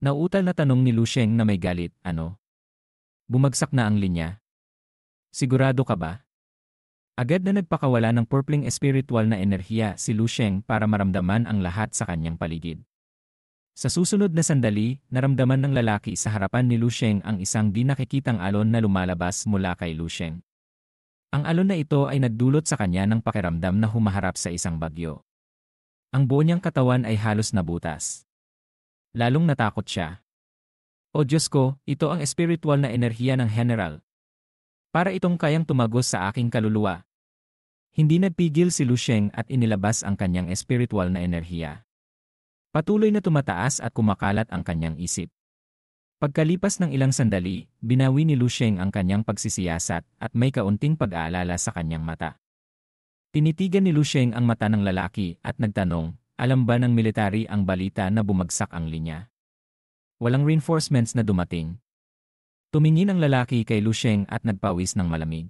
Nauutal na tanong ni Lu Sheng na may galit, ano? Bumagsak na ang linya. Sigurado ka ba? Agad na nagpakawala ng purpling espiritual na enerhiya si Lu Sheng para maramdaman ang lahat sa kanyang paligid. Sa susunod na sandali, naramdaman ng lalaki sa harapan ni Lu Sheng ang isang di nakikitang alon na lumalabas mula kay Lu Sheng. Ang alon na ito ay nagdulot sa kanya ng pakiramdam na humaharap sa isang bagyo. Ang buo niyang katawan ay halos nabutas. Lalong natakot siya. O Diyos ko, ito ang espiritual na enerhiya ng General. Para itong kayang tumagos sa aking kaluluwa. Hindi nagpigil si Lu Sheng at inilabas ang kanyang espiritual na enerhiya. Patuloy na tumataas at kumakalat ang kanyang isip. Pagkalipas ng ilang sandali, binawi ni Lu Sheng ang kanyang pagsisiyasat at may kaunting pag-aalala sa kanyang mata. Tinitigan ni Lu Sheng ang mata ng lalaki at nagtanong, alam ba ng military ang balita na bumagsak ang linya? Walang reinforcements na dumating. Tumingin ang lalaki kay Lu Sheng at nagpawis ng malamig.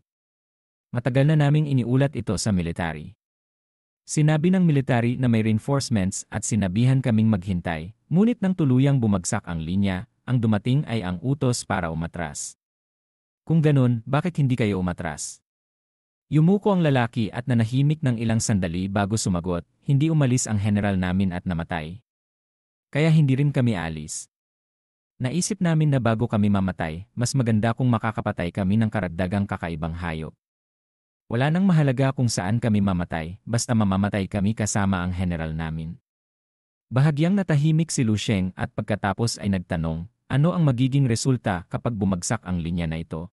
Matagal na naming iniulat ito sa military. Sinabi ng military na may reinforcements at sinabihan kaming maghintay, ngunit nang tuluyang bumagsak ang linya, ang dumating ay ang utos para umatras. Kung ganun, bakit hindi kayo umatras? Yumuko ang lalaki at nanahimik ng ilang sandali bago sumagot, hindi umalis ang general namin at namatay. Kaya hindi rin kami alis. Naisip namin na bago kami mamatay, mas maganda kung makakapatay kami ng karagdagang kakaibang hayop. Wala nang mahalaga kung saan kami mamatay, basta mamamatay kami kasama ang general namin. Bahagyang natahimik si Lu Sheng at pagkatapos ay nagtanong, ano ang magiging resulta kapag bumagsak ang linya na ito?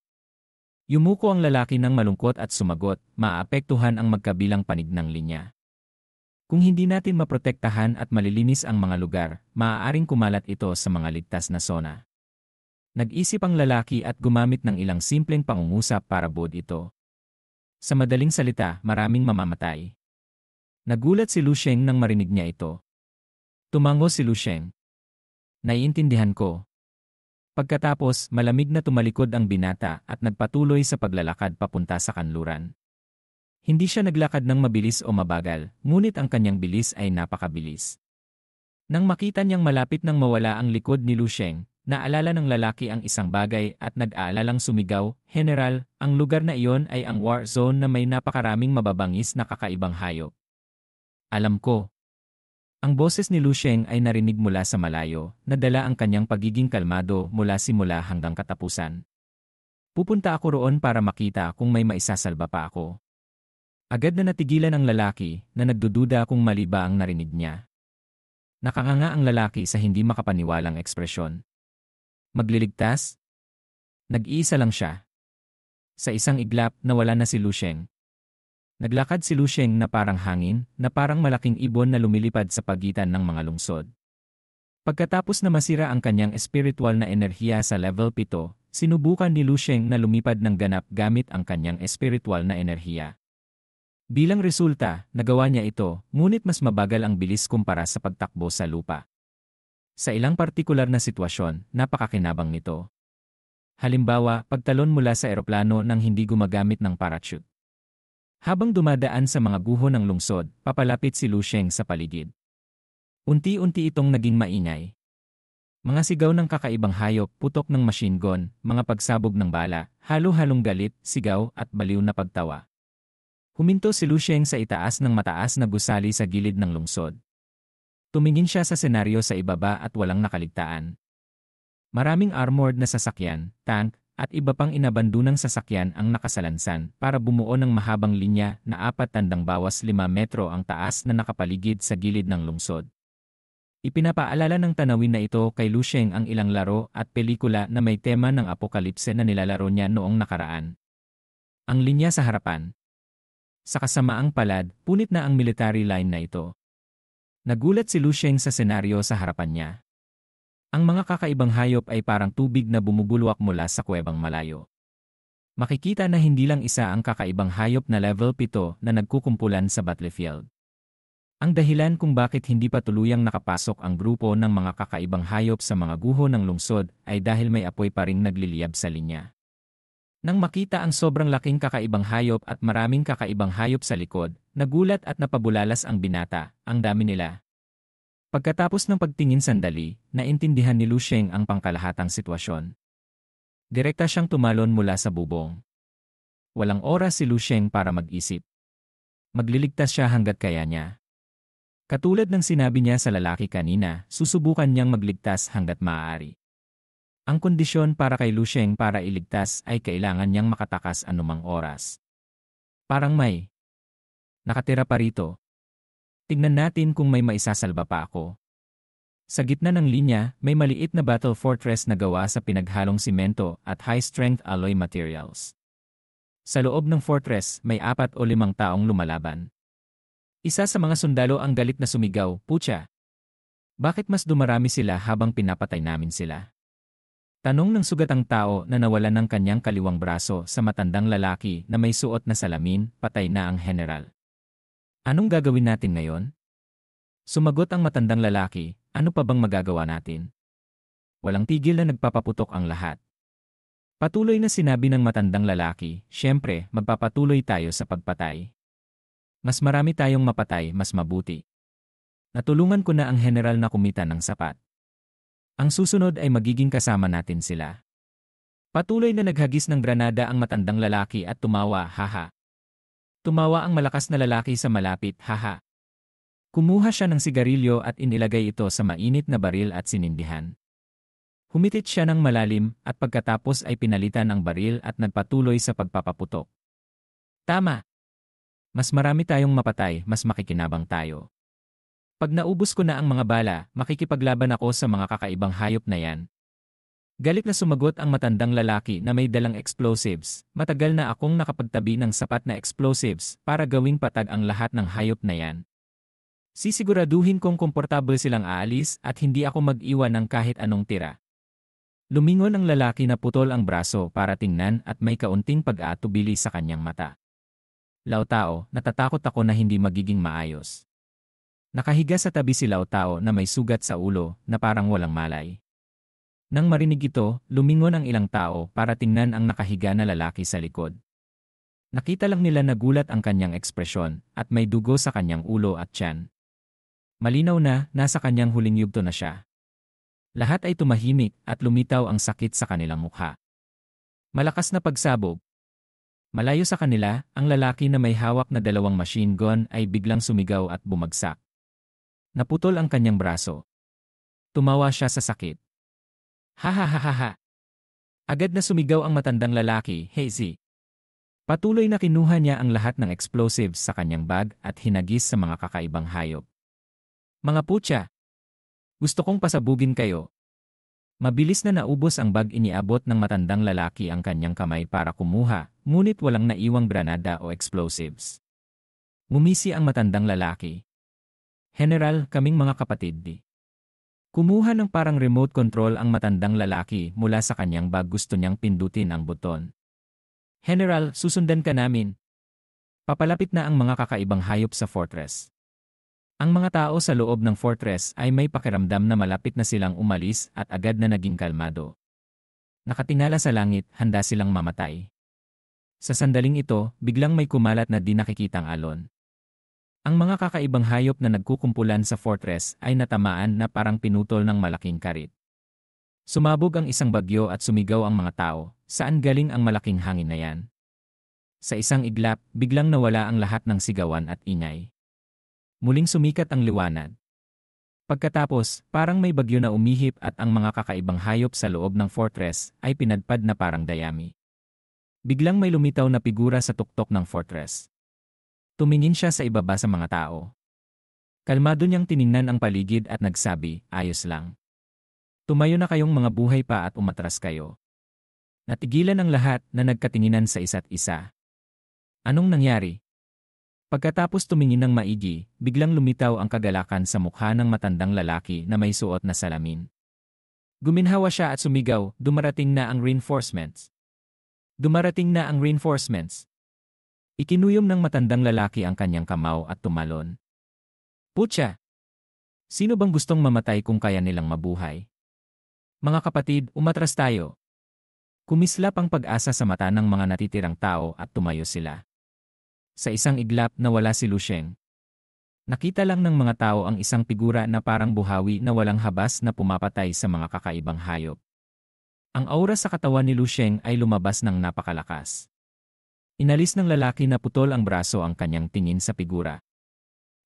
Yumuko ang lalaki ng malungkot at sumagot, maapektuhan ang magkabilang panig ng linya. Kung hindi natin maprotektahan at malilinis ang mga lugar, maaaring kumalat ito sa mga ligtas na zona. Nag-isip ang lalaki at gumamit ng ilang simpleng pangungusap para buod ito. Sa madaling salita, maraming mamamatay. Nagulat si Lu Sheng nang marinig niya ito. Tumango si Lu Sheng. Naiintindihan ko. Pagkatapos, malamig na tumalikod ang binata at nagpatuloy sa paglalakad papunta sa kanluran. Hindi siya naglakad ng mabilis o mabagal, ngunit ang kanyang bilis ay napakabilis. Nang makita niyang malapit nang mawala ang likod ni Lu Sheng, naalala ng lalaki ang isang bagay at nag-aalalang sumigaw, General, ang lugar na iyon ay ang war zone na may napakaraming mababangis na kakaibang hayop. Alam ko. Ang boses ni Lu Sheng ay narinig mula sa malayo, nadala ang kanyang pagiging kalmado mula simula hanggang katapusan. Pupunta ako roon para makita kung may maisasalba pa ako. Agad na natigilan ang lalaki na nagdududa kung mali ba ang narinig niya. Nakanganga ang lalaki sa hindi makapaniwalang ekspresyon. Magliligtas? Nag-iisa lang siya. Sa isang iglap, nawala na si Lu Sheng. Naglakad si Lu Sheng na parang hangin, na parang malaking ibon na lumilipad sa pagitan ng mga lungsod. Pagkatapos na masira ang kanyang espiritual na enerhiya sa level 7, sinubukan ni Lu Sheng na lumipad ng ganap gamit ang kanyang espiritual na enerhiya. Bilang resulta, nagawa niya ito, ngunit mas mabagal ang bilis kumpara sa pagtakbo sa lupa. Sa ilang partikular na sitwasyon, napakakinabang nito. Halimbawa, pagtalon mula sa eroplano nang hindi gumagamit ng parachute. Habang dumadaan sa mga guho ng lungsod, papalapit si Lu Sheng sa paligid. Unti-unti itong naging maingay. Mga sigaw ng kakaibang hayop, putok ng machine gun, mga pagsabog ng bala, halo-halong galit, sigaw at baliw na pagtawa. Huminto si Lu Sheng sa itaas ng mataas na gusali sa gilid ng lungsod. Tumingin siya sa senaryo sa ibaba at walang nakaligtaan. Maraming armored na sasakyan, tank, at iba pang inabandunang sasakyan ang nakasalansan para bumuo ng mahabang linya na 4-5 metro ang taas na nakapaligid sa gilid ng lungsod. Ipinapaalala ng tanawin na ito kay Lu Sheng ang ilang laro at pelikula na may tema ng apokalipse na nilalaro niya noong nakaraan. Ang linya sa harapan. Sa kasamaang palad, punit na ang military line na ito. Nagulat si Lu Sheng sa senaryo sa harapan niya. Ang mga kakaibang hayop ay parang tubig na bumubulwak mula sa kuwebang malayo. Makikita na hindi lang isa ang kakaibang hayop na level 7 na nagkukumpulan sa battlefield. Ang dahilan kung bakit hindi pa tuluyang nakapasok ang grupo ng mga kakaibang hayop sa mga guho ng lungsod ay dahil may apoy pa ring nagliliyab sa linya. Nang makita ang sobrang laking kakaibang hayop at maraming kakaibang hayop sa likod, nagulat at napabulalas ang binata, ang dami nila. Pagkatapos ng pagtingin sandali, naintindihan ni Lu Sheng ang pangkalahatang sitwasyon. Direkta siyang tumalon mula sa bubong. Walang oras si Lu Sheng para mag-isip. Magliligtas siya hanggat kaya niya. Katulad ng sinabi niya sa lalaki kanina, susubukan niyang magligtas hanggat maaari. Ang kondisyon para kay Lu Sheng para iligtas ay kailangan niyang makatakas anumang oras. Parang may nakatira pa rito. Tignan natin kung may maisasalba pa ako. Sa gitna ng linya, may maliit na battle fortress na gawa sa pinaghalong simento at high-strength alloy materials. Sa loob ng fortress, may 4 o 5 taong lumalaban. Isa sa mga sundalo ang galit na sumigaw, "Pucha! Bakit mas dumarami sila habang pinapatay namin sila?" Tanong ng sugatang tao na nawalan ng kanyang kaliwang braso sa matandang lalaki na may suot na salamin, patay na ang general. Anong gagawin natin ngayon? Sumagot ang matandang lalaki, ano pa bang magagawa natin? Walang tigil na nagpapaputok ang lahat. Patuloy na sinabi ng matandang lalaki, siyempre, magpapatuloy tayo sa pagpatay. Mas marami tayong mapatay, mas mabuti. Natulungan ko na ang general na kumita ng sapat. Ang susunod ay magiging kasama natin sila. Patuloy na naghagis ng granada ang matandang lalaki at tumawa, haha. Tumawa ang malakas na lalaki sa malapit, haha. Kumuha siya ng sigarilyo at inilagay ito sa mainit na baril at sinindihan. Humitit siya ng malalim at pagkatapos ay pinalitan ang baril at nagpatuloy sa pagpapaputok. Tama! Mas marami tayong mapatay, mas makikinabang tayo. Pag naubos ko na ang mga bala, makikipaglaban ako sa mga kakaibang hayop na yan. Galit na sumagot ang matandang lalaki na may dalang explosives. Matagal na akong nakapagtabi ng sapat na explosives para gawing patag ang lahat ng hayop na yan. Sisiguraduhin kong komportable silang aalis at hindi ako mag-iwan ng kahit anong tira. Lumingon ang lalaki na putol ang braso para tingnan at may kaunting pag-aatubili sa kanyang mata. Lautao, natatakot ako na hindi magiging maayos. Nakahiga sa tabi si Lautao na may sugat sa ulo na parang walang malay. Nang marinig ito, lumingon ang ilang tao para tingnan ang nakahiga na lalaki sa likod. Nakita lang nila na gulat ang kanyang ekspresyon at may dugo sa kanyang ulo at tiyan. Malinaw na nasa kanyang huling yugto na siya. Lahat ay tumahimik at lumitaw ang sakit sa kanilang mukha. Malakas na pagsabog. Malayo sa kanila, ang lalaki na may hawak na 2 machine gun ay biglang sumigaw at bumagsak. Naputol ang kanyang braso. Tumawa siya sa sakit. Ha. Agad na sumigaw ang matandang lalaki, "Hey Z." Patuloy na kinuha niya ang lahat ng explosives sa kanyang bag at hinagis sa mga kakaibang hayop. Mga putya! Gusto kong pasabugin kayo. Mabilis na naubos ang bag, iniabot ng matandang lalaki ang kanyang kamay para kumuha, ngunit walang naiwang granada o explosives. Ngumisi ang matandang lalaki. General, kaming mga kapatid di. Kumuha ng parang remote control ang matandang lalaki mula sa kanyang bag, gusto niyang pindutin ang buton. General, susundan ka namin. Papalapit na ang mga kakaibang hayop sa fortress. Ang mga tao sa loob ng fortress ay may pakiramdam na malapit na silang umalis at agad na naging kalmado. Nakatingala sa langit, handa silang mamatay. Sa sandaling ito, biglang may kumalat na di nakikitang alon. Ang mga kakaibang hayop na nagkukumpulan sa fortress ay natamaan na parang pinutol ng malaking karit. Sumabog ang isang bagyo at sumigaw ang mga tao, saan galing ang malaking hangin na yan? Sa isang iglap, biglang nawala ang lahat ng sigawan at ingay. Muling sumikat ang liwanag. Pagkatapos, parang may bagyo na umihip at ang mga kakaibang hayop sa loob ng fortress ay pinadpad na parang dayami. Biglang may lumitaw na figura sa tuktok ng fortress. Tumingin siya sa ibaba sa mga tao. Kalmado niyang tiningnan ang paligid at nagsabi, "Ayos lang. Tumayo na kayong mga buhay pa at umatras kayo." Natigilan ang lahat na nagkatinginan sa isa't isa. Anong nangyari? Pagkatapos tumingin ng maigi, biglang lumitaw ang kagalakan sa mukha ng matandang lalaki na may suot na salamin. Guminhawa siya at sumigaw, "Dumarating na ang reinforcements! Dumarating na ang reinforcements!" Ikinuyom ng matandang lalaki ang kanyang kamao at tumalon. Putya! Sino bang gustong mamatay kung kaya nilang mabuhay? Mga kapatid, umatras tayo. Kumislap ang pag-asa sa mata ng mga natitirang tao at tumayo sila. Sa isang iglap, nawala si Lu Sheng. Nakita lang ng mga tao ang isang figura na parang buhawi na walang habas na pumapatay sa mga kakaibang hayop. Ang aura sa katawan ni Lu Sheng ay lumabas ng napakalakas. Inalis ng lalaki na putol ang braso ang kanyang tingin sa figura.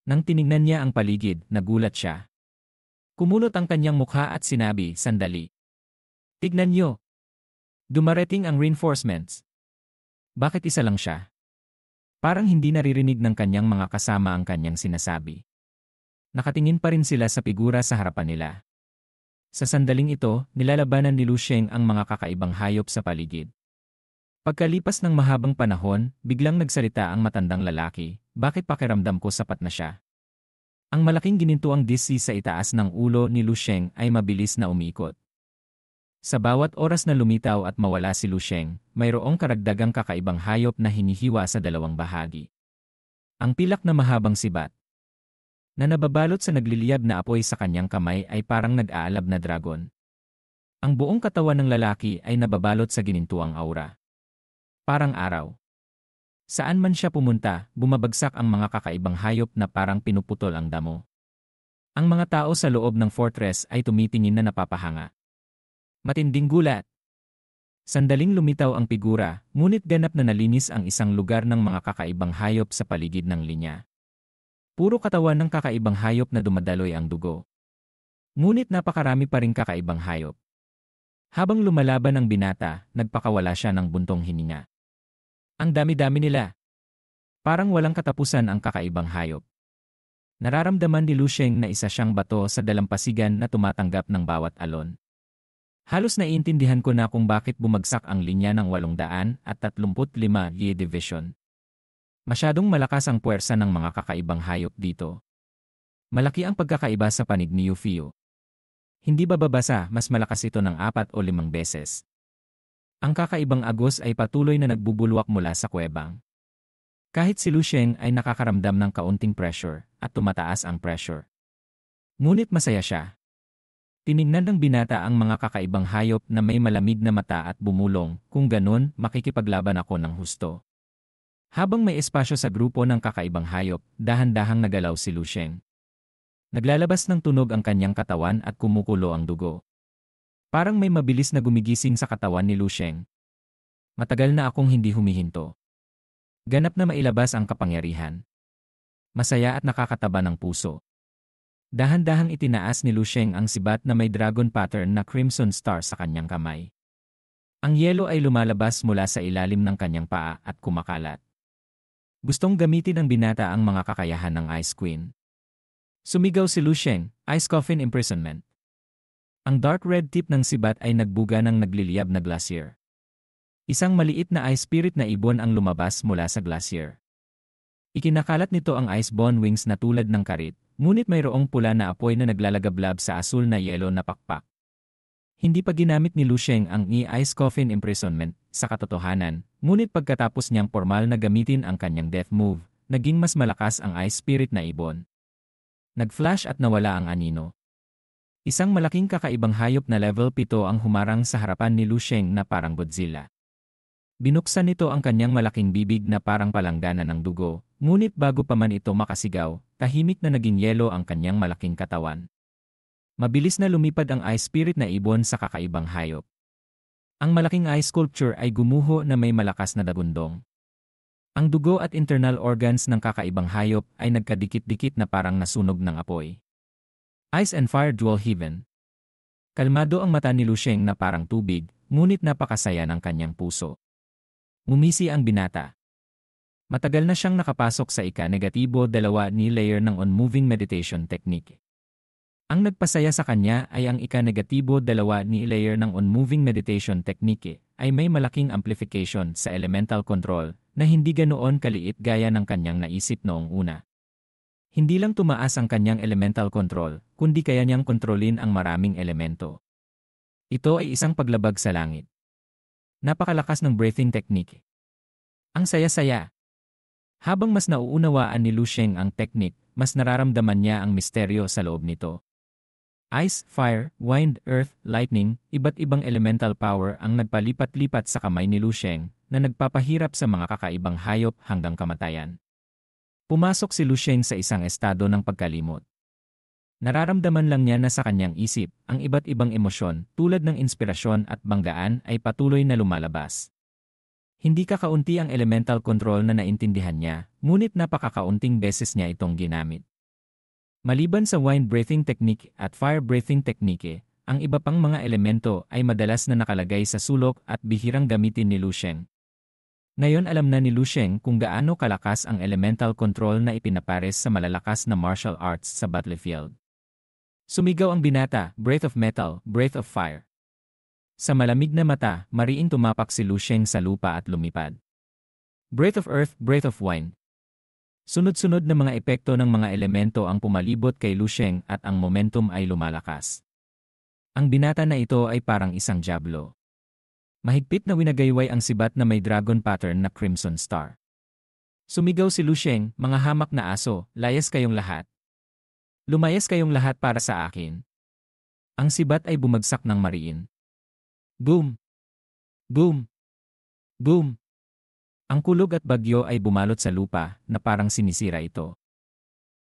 Nang tiningnan niya ang paligid, nagulat siya. Kumulot ang kanyang mukha at sinabi, "Sandali. Tignan niyo. Dumarating ang reinforcements." Bakit isa lang siya? Parang hindi naririnig ng kanyang mga kasama ang kanyang sinasabi. Nakatingin pa rin sila sa figura sa harapan nila. Sa sandaling ito, nilalabanan ni Lu Sheng ang mga kakaibang hayop sa paligid. Pagkalipas ng mahabang panahon, biglang nagsalita ang matandang lalaki, "Bakit pakiramdam ko sapat na siya?" Ang malaking ginintuang disc sa itaas ng ulo ni Lu Sheng ay mabilis na umiikot. Sa bawat oras na lumitaw at mawala si Lu Sheng, mayroong karagdagang kakaibang hayop na hinihiwa sa dalawang bahagi. Ang pilak na mahabang sibat na nababalot sa nagliliyab na apoy sa kanyang kamay ay parang nag-aalab na dragon. Ang buong katawan ng lalaki ay nababalot sa ginintuang aura. Parang araw. Saan man siya pumunta, bumabagsak ang mga kakaibang hayop na parang pinuputol ang damo. Ang mga tao sa loob ng fortress ay tumitingin na napapahanga. Matinding gulat. Sandaling lumitaw ang figura, ngunit ganap na nalinis ang isang lugar ng mga kakaibang hayop sa paligid ng linya. Puro katawan ng kakaibang hayop na dumadaloy ang dugo. Ngunit napakarami pa ring kakaibang hayop. Habang lumalaban ang binata, nagpakawala siya ng buntong hininga. Ang dami-dami nila. Parang walang katapusan ang kakaibang hayop. Nararamdaman ni Lu Sheng na isa siyang bato sa dalampasigan na tumatanggap ng bawat alon. Halos naiintindihan ko na kung bakit bumagsak ang linya ng 835 Ye Division. Masyadong malakas ang puwersa ng mga kakaibang hayop dito. Malaki ang pagkakaiba sa panig ni Yu Fiu. Hindi bababasa, mas malakas ito ng 4 o 5 beses. Ang kakaibang agos ay patuloy na nagbubulwak mula sa kuwebang. Kahit si Lu Sheng ay nakakaramdam ng kaunting pressure at tumataas ang pressure. Ngunit masaya siya. Tiningnan ng binata ang mga kakaibang hayop na may malamig na mata at bumulong, kung ganun, makikipaglaban ako ng husto. Habang may espasyo sa grupo ng kakaibang hayop, dahan-dahang nagalaw si Lu Sheng. Naglalabas ng tunog ang kanyang katawan at kumukulo ang dugo. Parang may mabilis na gumigising sa katawan ni Lu Sheng. Matagal na akong hindi humihinto. Ganap na mailabas ang kapangyarihan. Masaya at nakakataba ng puso. Dahan-dahang itinaas ni Lu Sheng ang sibat na may dragon pattern na crimson star sa kanyang kamay. Ang yelo ay lumalabas mula sa ilalim ng kanyang paa at kumakalat. Gustong gamitin ng binata ang mga kakayahan ng Ice Queen. Sumigaw si Lu Sheng, "Ice Coffin Imprisonment." Ang dark red tip ng sibat ay nagbuga ng nagliliyab na glacier. Isang maliit na ice spirit na ibon ang lumabas mula sa glacier. Ikinakalat nito ang icebone wings na tulad ng karit, ngunit mayroong pula na apoy na naglalagablab sa asul na yelo na pakpak. Hindi pa ginamit ni Lu Sheng ang Ice Coffin Imprisonment sa katotohanan, ngunit pagkatapos niyang formal na gamitin ang kanyang death move, naging mas malakas ang ice spirit na ibon. Nag-flash at nawala ang anino. Isang malaking kakaibang hayop na level 7 ang humarang sa harapan ni Lu Sheng na parang Godzilla. Binuksan nito ang kanyang malaking bibig na parang palanggana ng dugo, ngunit bago pa man ito makasigaw, tahimik na naging yelo ang kanyang malaking katawan. Mabilis na lumipad ang ice spirit na ibon sa kakaibang hayop. Ang malaking ice sculpture ay gumuho na may malakas na dagundong. Ang dugo at internal organs ng kakaibang hayop ay nagkadikit-dikit na parang nasunog ng apoy. Ice and Fire Dual Heaven. Kalmado ang mata ni Lu Sheng na parang tubig, ngunit napakasaya ng kanyang puso. Ngumisi ang binata. Matagal na siyang nakapasok sa ika-2 ni layer ng on-moving meditation technique. Ang nagpasaya sa kanya ay ang ika-2 ni layer ng on-moving meditation technique ay may malaking amplification sa elemental control na hindi ganoon kaliit gaya ng kanyang naisip noong una. Hindi lang tumaas ang kanyang elemental control, kundi kaya niyang kontrolin ang maraming elemento. Ito ay isang paglabag sa langit. Napakalakas ng breathing technique. Ang saya-saya. Habang mas nauunawaan ni Lu Sheng ang technique, mas nararamdaman niya ang misteryo sa loob nito. Ice, fire, wind, earth, lightning, iba't ibang elemental power ang nagpalipat-lipat sa kamay ni Lu Sheng na nagpapahirap sa mga kakaibang hayop hanggang kamatayan. Pumasok si Lusheng sa isang estado ng pagkalimot. Nararamdaman lang niya na sa kanyang isip, ang iba't ibang emosyon tulad ng inspirasyon at banggaan ay patuloy na lumalabas. Hindi kakaunti ang elemental control na naintindihan niya, ngunit napakakaunting beses niya itong ginamit. Maliban sa wind breathing technique at fire breathing technique, ang iba pang mga elemento ay madalas na nakalagay sa sulok at bihirang gamitin ni Lusheng. Ngayon alam na ni Lusheng kung gaano kalakas ang elemental control na ipinapares sa malalakas na martial arts sa battlefield. Sumigaw ang binata, "Breath of metal, breath of fire." Sa malamig na mata, mariin tumapak si Lusheng sa lupa at lumipad. Breath of earth, breath of wind. Sunod-sunod na mga epekto ng mga elemento ang pumalibot kay Lusheng at ang momentum ay lumalakas. Ang binata na ito ay parang isang diablo. Mahigpit na winagayway ang sibat na may dragon pattern na crimson star. Sumigaw si Lusheng, "Mga hamak na aso, layas kayong lahat. Lumayas kayong lahat para sa akin." Ang sibat ay bumagsak ng mariin. Boom! Boom! Boom! Ang kulog at bagyo ay bumalot sa lupa na parang sinisira ito.